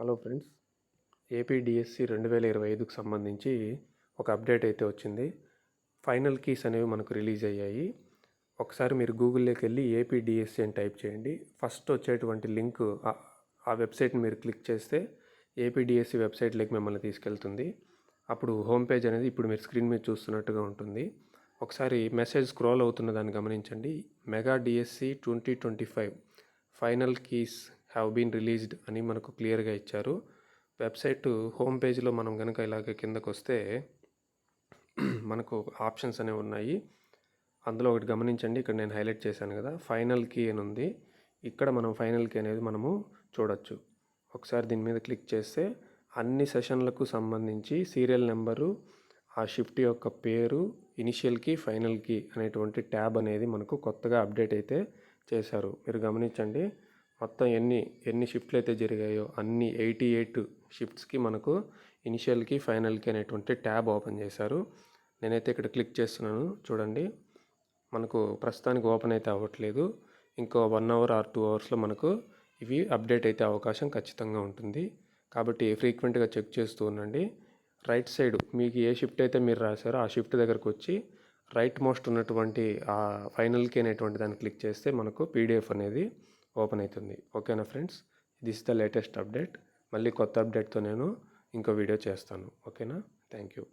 Hello friends, APDSC 2025కి సంబంధించి ఒక update అయితే వచ్చింది. ఫైనల్ కీస్ అనేవి మనకు రిలీజ్ అయ్యాయి. ఒకసారి మీరు గూగుల్లోకి వెళ్ళి ఏపీడిఎస్సి అని టైప్ చేయండి. ఫస్ట్ వచ్చేటువంటి లింక్ ఆ వెబ్సైట్ని మీరు క్లిక్ చేస్తే ఏపీడిఎస్సి వెబ్సైట్లోకి మిమ్మల్ని తీసుకెళ్తుంది. అప్పుడు హోమ్ పేజ్ అనేది ఇప్పుడు మీరు స్క్రీన్ మీద చూస్తున్నట్టుగా ఉంటుంది. ఒకసారి మెసేజ్ స్క్రోల్ అవుతున్న దాన్ని గమనించండి. Mega DSC 2025 final keys have been released అని మనకు క్లియర్గా ఇచ్చారు. వెబ్సైట్ హోమ్ పేజ్లో మనం కనుక ఇలాగ కిందకు వస్తే మనకు ఆప్షన్స్ అనేవి ఉన్నాయి. అందులో ఒకటి గమనించండి, ఇక్కడ నేను హైలైట్ చేశాను కదా, ఫైనల్ కీ అని ఉంది. ఇక్కడ మనం ఫైనల్ కీ అనేది మనము చూడొచ్చు. ఒకసారి దీని మీద క్లిక్ చేస్తే అన్ని సెషన్లకు సంబంధించి సీరియల్ నెంబరు, ఆ షిఫ్ట్ యొక్క పేరు, ఇనిషియల్ కీ, ఫైనల్ కీ అనేటువంటి ట్యాబ్ అనేది మనకు కొత్తగా అప్డేట్ అయితే చేశారు. మీరు గమనించండి, మొత్తం ఎన్ని షిఫ్ట్లు అయితే జరిగాయో అన్ని 88 షిఫ్ట్స్కి మనకు ఇనిషియల్కి, ఫైనల్కి అనేటువంటి ట్యాబ్ ఓపెన్ చేశారు. నేనైతే ఇక్కడ క్లిక్ చేస్తున్నాను, చూడండి. మనకు ప్రస్తుతానికి ఓపెన్ అయితే అవ్వట్లేదు. ఇంకో 1 అవర్ ఆర్ 2 అవర్స్లో మనకు ఇవి అప్డేట్ అయితే అవకాశం ఖచ్చితంగా ఉంటుంది. కాబట్టి ఫ్రీక్వెంట్గా చెక్ చేస్తూ ఉండండి. రైట్ సైడ్ మీకు ఏ షిఫ్ట్ అయితే మీరు రాశారో ఆ షిఫ్ట్ దగ్గరకు వచ్చి రైట్ మోస్ట్ ఉన్నటువంటి ఆ ఫైనల్కి అనేటువంటి దాన్ని క్లిక్ చేస్తే మనకు పీడిఎఫ్ అనేది ఓపెన్ అవుతుంది. ఓకేనా friends, this the latest update. మళ్ళీ కొత్త అప్డేట్తో నేను ఇంకో వీడియో చేస్తాను. ఓకేనా, థ్యాంక్ యూ.